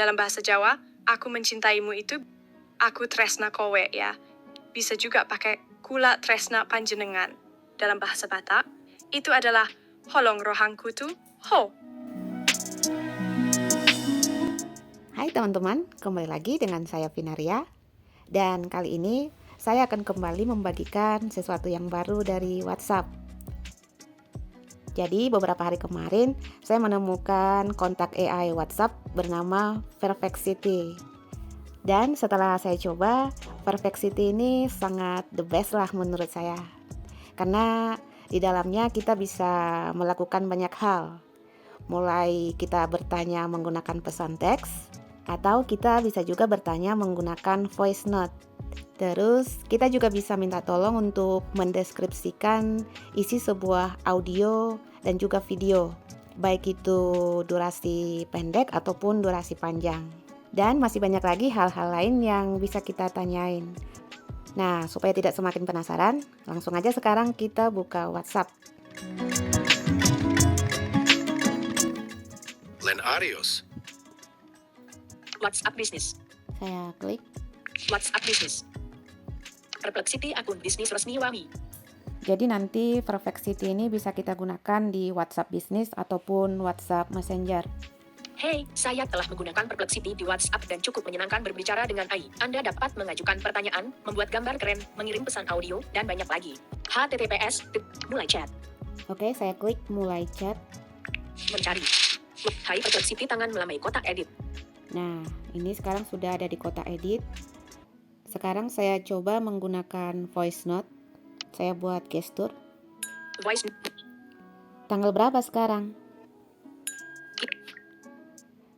Dalam bahasa Jawa, aku mencintaimu itu aku tresna kowe ya. Bisa juga pakai kula tresna panjenengan. Dalam bahasa Batak, itu adalah holong rohangku tu ho. Hai teman-teman, kembali lagi dengan saya Vinaria. Dan kali ini saya akan kembali membagikan sesuatu yang baru dari WhatsApp. Jadi beberapa hari kemarin saya menemukan kontak AI WhatsApp bernama Perfectity. Dan setelah saya coba, Perfectity ini sangat the best lah menurut saya. Karena di dalamnya kita bisa melakukan banyak hal. Mulai kita bertanya menggunakan pesan teks, atau kita bisa juga bertanya menggunakan voice note. Terus kita juga bisa minta tolong untuk mendeskripsikan isi sebuah audio dan juga video, baik itu durasi pendek ataupun durasi panjang. Dan masih banyak lagi hal-hal lain yang bisa kita tanyain. Nah, supaya tidak semakin penasaran, langsung aja sekarang kita buka WhatsApp. Len Arios. WhatsApp Business. Saya klik. WhatsApp Business. Perplexity akun bisnis resmi Wami. Jadi nanti Perfectity ini bisa kita gunakan di WhatsApp Business ataupun WhatsApp Messenger. Hey, saya telah menggunakan Perplexity di WhatsApp dan cukup menyenangkan berbicara dengan AI. Anda dapat mengajukan pertanyaan, membuat gambar keren, mengirim pesan audio, dan banyak lagi. HTTPS, mulai chat. Oke, saya klik mulai chat. Mencari. Hai Perplexity tangan melamai kotak edit. Nah, ini sekarang sudah ada di kotak edit. Sekarang saya coba menggunakan voice note. Saya buat gestur. Voice. Tanggal berapa sekarang?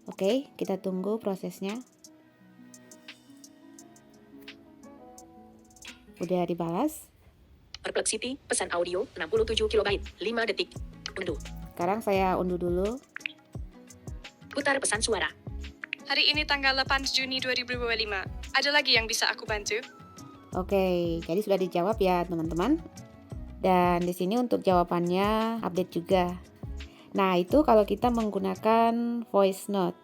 Oke, kita tunggu prosesnya. Udah dibalas. Perplexity, pesan audio, 67 KB, 5 detik. Unduh. Sekarang saya unduh dulu. Putar pesan suara. Hari ini tanggal 8 Juni 2025. Ada lagi yang bisa aku bantu? Oke, jadi sudah dijawab ya teman-teman. Dan di sini untuk jawabannya update juga. Nah, itu kalau kita menggunakan voice note.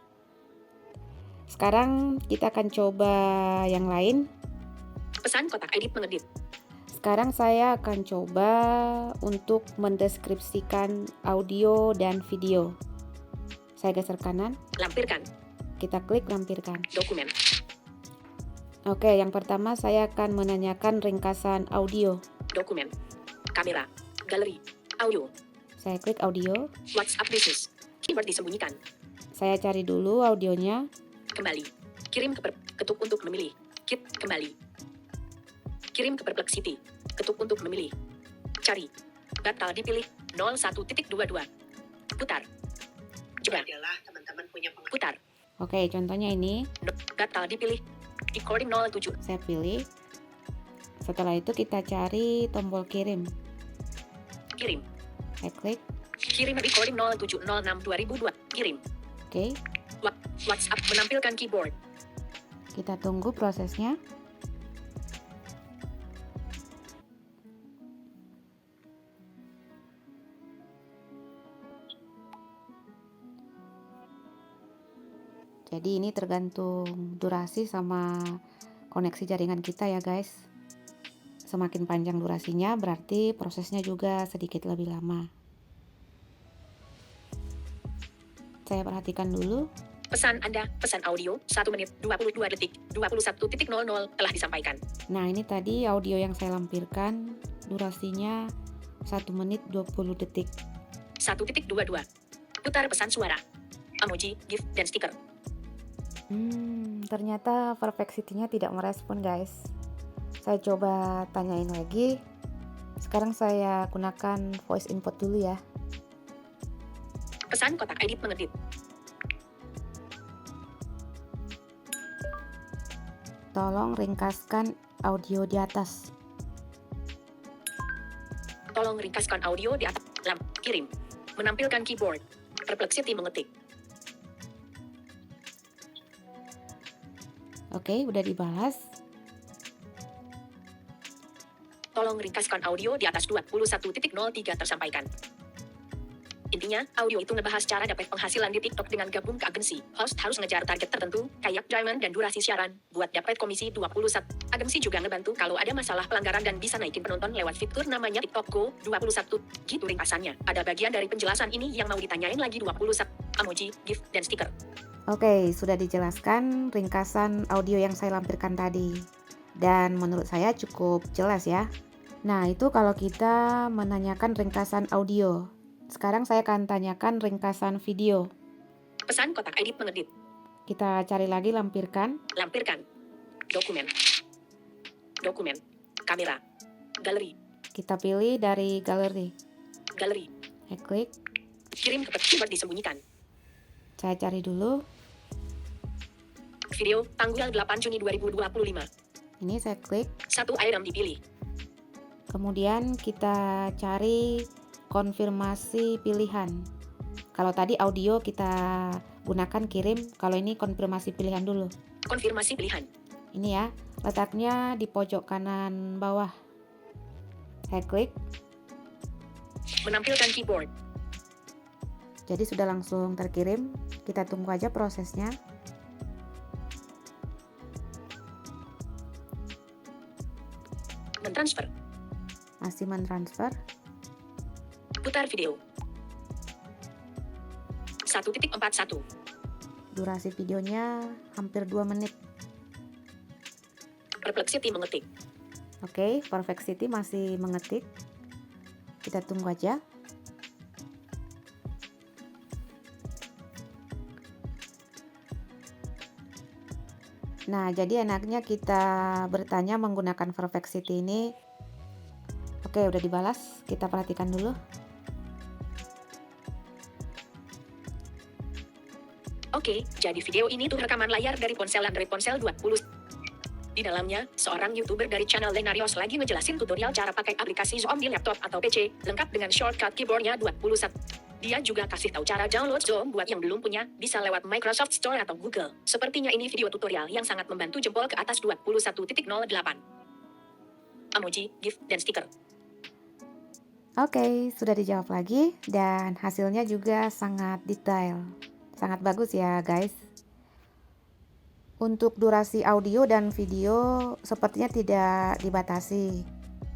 Sekarang kita akan coba yang lain. Pesan kotak edit mengedit. Sekarang saya akan coba untuk mendeskripsikan audio dan video. Saya geser kanan. Lampirkan. Kita klik lampirkan. Dokumen. Oke, yang pertama saya akan menanyakan ringkasan audio. Dokumen. Kamera. Galeri. Audio. Saya klik audio. WhatsApp Business. Keyword disembunyikan. Saya cari dulu audionya. Kembali. Kirim ke ketuk untuk memilih. Kit kembali. Kirim ke Perplexity. Ketuk untuk memilih. Cari. Batal dipilih. 01.22. Putar. Coba. Adalah teman-teman punya pengalaman. Putar. Oke, contohnya ini. Batal dipilih. Recording 07. Saya pilih. Setelah itu kita cari tombol kirim. Kirim. Saya klik. Kirim recording 0706/2002. Kirim. Oke, WhatsApp menampilkan keyboard. kita tunggu prosesnya. Jadi ini tergantung durasi sama koneksi jaringan kita ya guys. Semakin panjang durasinya berarti prosesnya juga sedikit lebih lama. Saya perhatikan dulu. Pesan Anda, pesan audio, 1 menit, 22 detik, 21.00 telah disampaikan. Nah, ini tadi audio yang saya lampirkan, durasinya 1 menit 20 detik. 1.22. Putar pesan suara. Emoji, GIF, dan stiker. Ternyata Perfectity-nya tidak merespon guys. Saya coba tanyain lagi. Sekarang saya gunakan voice input dulu ya. Pesan kotak edit mengedit. Tolong ringkaskan audio di atas. Tolong ringkaskan audio di atas. Kirim. Menampilkan keyboard. Perplexity mengetik. Oke, udah dibalas. Tolong ringkaskan audio di atas 21.03 tersampaikan. Intinya, audio itu ngebahas cara dapat penghasilan di TikTok dengan gabung ke agensi. Host harus ngejar target tertentu, kayak diamond dan durasi siaran, buat dapat komisi 21. Agensi juga ngebantu kalau ada masalah pelanggaran dan bisa naikin penonton lewat fitur namanya TikTok Go 21. Gitu ringkasannya. Ada bagian dari penjelasan ini yang mau ditanyain lagi 21. Emoji, GIF, dan stiker. Oke, sudah dijelaskan ringkasan audio yang saya lampirkan tadi. Dan menurut saya cukup jelas ya. Nah, itu kalau kita menanyakan ringkasan audio. Sekarang saya akan tanyakan ringkasan video. Pesan kotak edit mengedit. Kita cari lagi lampirkan. Lampirkan. Dokumen. Dokumen. Kamera. Galeri. Kita pilih dari galeri. Galeri. Saya klik. Kirim ke keyboard disembunyikan. Saya cari dulu. Video, tanggal 8 Juni 2025. Ini saya klik. 1 item dipilih. Kemudian kita cari konfirmasi pilihan. Kalau tadi audio kita gunakan kirim, kalau ini konfirmasi pilihan dulu. Konfirmasi pilihan. Ini ya, letaknya di pojok kanan bawah. Saya klik. Menampilkan keyboard. Jadi sudah langsung terkirim. Kita tunggu aja prosesnya. Mentransfer. Masih mentransfer. Putar video. 1.41. Durasi videonya hampir 2 menit. Perplexity mengetik. Oke, Perplexity masih mengetik. Kita tunggu aja. Nah, jadi enaknya kita bertanya menggunakan Perplexity ini. Oke, udah dibalas. Kita perhatikan dulu. Oke, jadi video ini tuh rekaman layar dari ponsel Android ponsel 20. Di dalamnya, seorang YouTuber dari channel Lenarios lagi ngejelasin tutorial cara pakai aplikasi Zoom di laptop atau PC, lengkap dengan shortcut keyboardnya 21. Dia juga kasih tahu cara download Zoom buat yang belum punya, bisa lewat Microsoft Store atau Google. Sepertinya ini video tutorial yang sangat membantu jempol ke atas 21.08. Emoji, GIF, dan stiker. Oke, sudah dijawab lagi dan hasilnya juga sangat detail. Sangat bagus ya guys. Untuk durasi audio dan video sepertinya tidak dibatasi.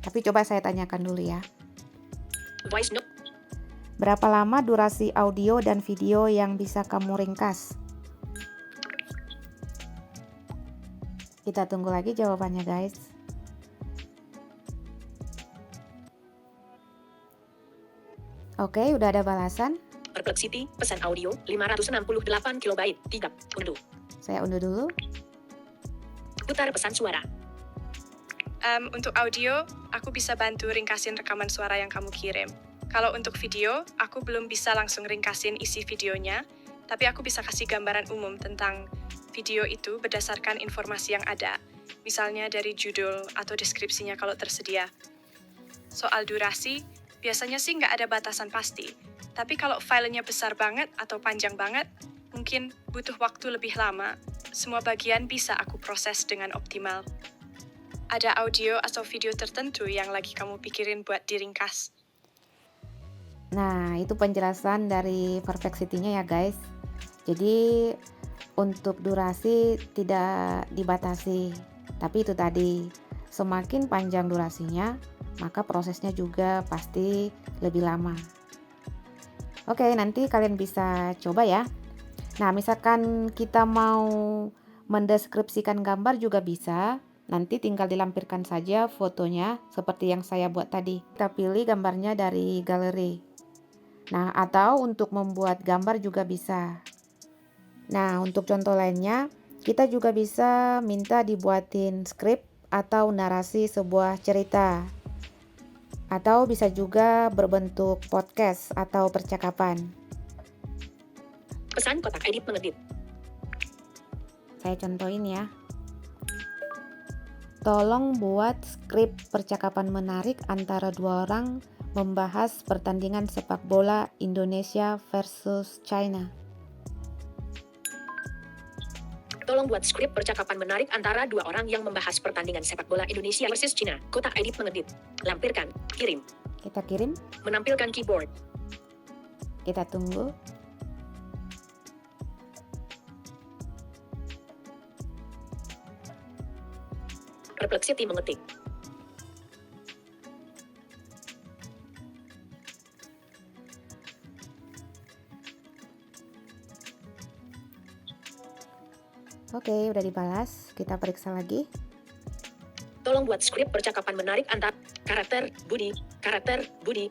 Tapi coba saya tanyakan dulu ya. Voice note. Berapa lama durasi audio dan video yang bisa kamu ringkas? Kita tunggu lagi jawabannya guys. Oke, udah ada balasan. Perplexity, pesan audio, 568 KB, 3, unduh. Saya unduh dulu. Putar pesan suara. Untuk audio, aku bisa bantu ringkasin rekaman suara yang kamu kirim. Kalau untuk video, aku belum bisa langsung ringkasin isi videonya, tapi aku bisa kasih gambaran umum tentang video itu berdasarkan informasi yang ada, misalnya dari judul atau deskripsinya kalau tersedia. Soal durasi, biasanya sih nggak ada batasan pasti, tapi kalau filenya besar banget atau panjang banget, mungkin butuh waktu lebih lama. Semua bagian bisa aku proses dengan optimal. Ada audio atau video tertentu yang lagi kamu pikirin buat diringkas? Nah, itu penjelasan dari Perplexity-nya ya guys. Jadi untuk durasi tidak dibatasi. Tapi itu tadi, semakin panjang durasinya, maka prosesnya juga pasti lebih lama. Oke, nanti kalian bisa coba ya. Nah, misalkan kita mau mendeskripsikan gambar juga bisa. Nanti tinggal dilampirkan saja fotonya seperti yang saya buat tadi. Kita pilih gambarnya dari galeri. Nah, atau untuk membuat gambar juga bisa. Nah, untuk contoh lainnya, kita juga bisa minta dibuatin skrip atau narasi sebuah cerita. Atau bisa juga berbentuk podcast atau percakapan. Pesan kotak edit mengedit. Saya contohin ya. Tolong buat skrip percakapan menarik antara dua orang membahas pertandingan sepak bola Indonesia versus China. Tolong buat skrip percakapan menarik antara dua orang yang membahas pertandingan sepak bola Indonesia versus China. Kotak edit mengedit. Lampirkan. Kirim. Kita kirim. Menampilkan keyboard. Kita tunggu. Perplexity mengetik. Oke, udah dibalas. Kita periksa lagi. Tolong buat skrip percakapan menarik antar karakter Budi,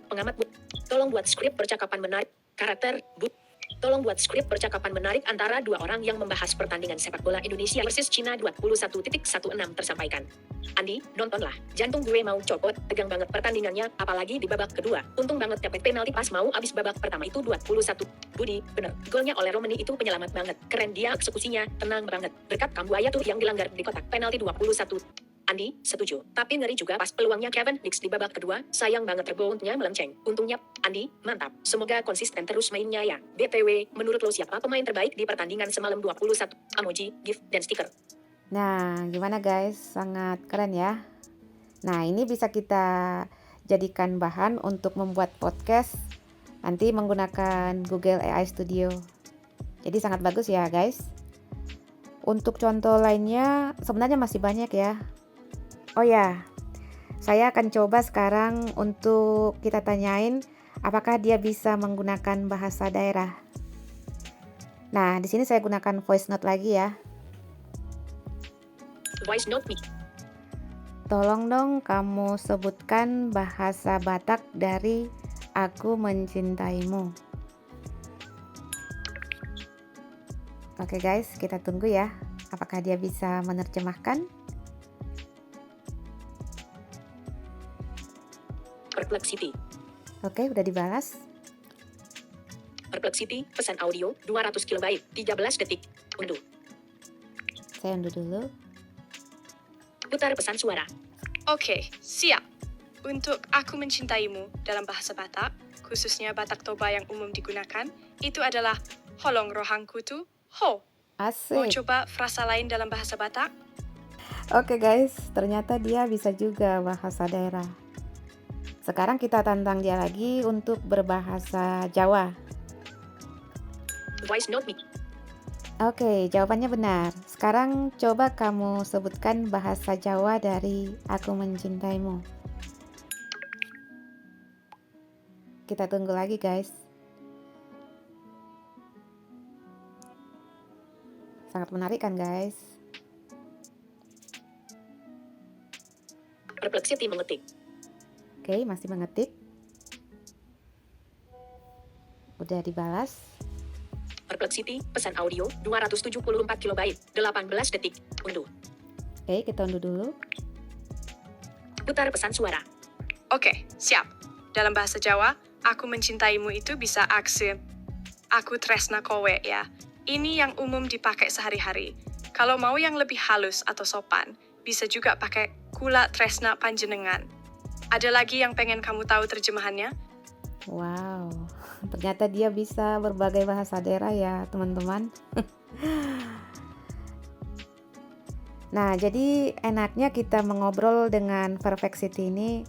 pengamat Budi. Tolong buat skrip percakapan menarik karakter Budi. Tolong buat skrip percakapan menarik antara dua orang yang membahas pertandingan sepak bola Indonesia versus Cina 21.16 tersampaikan. Andi, nontonlah. Jantung gue mau copot, tegang banget pertandingannya, apalagi di babak kedua. Untung banget dapet penalti pas mau abis babak pertama itu 21. Budi, bener. Golnya oleh Romani itu penyelamat banget. Keren dia eksekusinya, tenang banget. Berkat Kambuaya tuh yang dilanggar di kotak penalti 21. Andi, setuju. Tapi ngeri juga pas peluangnya Kevin Dix di babak kedua, sayang banget reboundnya melenceng. Untungnya, Andi, mantap. Semoga konsisten terus mainnya ya. BTW, menurut lo siapa pemain terbaik di pertandingan semalam 21? Emoji, GIF, dan stiker. Nah, gimana guys? Sangat keren ya. Nah, ini bisa kita jadikan bahan untuk membuat podcast nanti menggunakan Google AI Studio. Jadi sangat bagus ya guys. Untuk contoh lainnya sebenarnya masih banyak ya. Oh ya, saya akan coba sekarang untuk kita tanyain apakah dia bisa menggunakan bahasa daerah. Nah, di sini saya gunakan voice note lagi ya. Voice note me. Tolong dong kamu sebutkan bahasa Batak dari Aku Mencintaimu. Oke guys, kita tunggu ya. Apakah dia bisa menerjemahkan? Perplexity. Oke, udah dibalas. Perplexity, pesan audio, 200 KB, 13 detik. Unduh. Saya unduh dulu. Putar pesan suara. Oke, siap. Untuk Aku Mencintaimu dalam bahasa Batak, khususnya Batak Toba yang umum digunakan, itu adalah Holong rohangku tu ho. Mau Asik. coba frasa lain dalam bahasa Batak? Oke guys, ternyata dia bisa juga bahasa daerah. Sekarang kita tantang dia lagi untuk berbahasa Jawa. Voice note me. Oke, jawabannya benar. Sekarang coba kamu sebutkan bahasa Jawa dari Aku Mencintaimu. Kita tunggu lagi guys. Sangat menarik kan guys? Perplexity mengetik. Oke, masih mengetik. Udah dibalas. Perplexity, pesan audio, 274 KB, 18 detik. Unduh. Oke, kita unduh dulu. Putar pesan suara. Oke, siap. Dalam bahasa Jawa, Aku Mencintaimu itu bisa aksi Aku Tresna Kowe ya. Ini yang umum dipakai sehari-hari. Kalau mau yang lebih halus atau sopan, bisa juga pakai Kula Tresna Panjenengan. Ada lagi yang pengen kamu tahu terjemahannya? Wow, ternyata dia bisa berbagai bahasa daerah ya teman-teman. Nah, jadi enaknya kita mengobrol dengan Perfectity ini.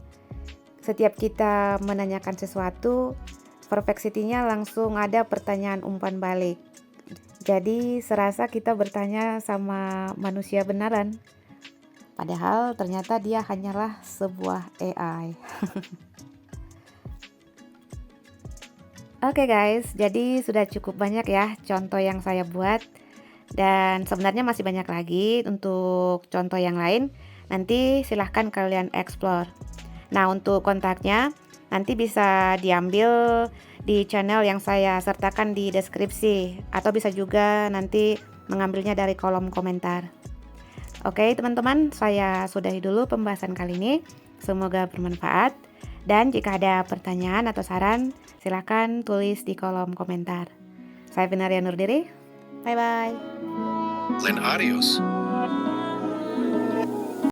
Setiap kita menanyakan sesuatu, Perfectity-nya langsung ada pertanyaan umpan balik. Jadi serasa kita bertanya sama manusia beneran. Padahal ternyata dia hanyalah sebuah AI. Oke guys, jadi sudah cukup banyak ya contoh yang saya buat. Dan sebenarnya masih banyak lagi untuk contoh yang lain. Nanti silahkan kalian explore. Nah, untuk kontaknya nanti bisa diambil di channel yang saya sertakan di deskripsi. Atau bisa juga nanti mengambilnya dari kolom komentar. Oke teman-teman, saya sudahi dulu pembahasan kali ini. Semoga bermanfaat. Dan jika ada pertanyaan atau saran, silakan tulis di kolom komentar. Saya Benaria Nurdiri. Bye-bye. Len Adios.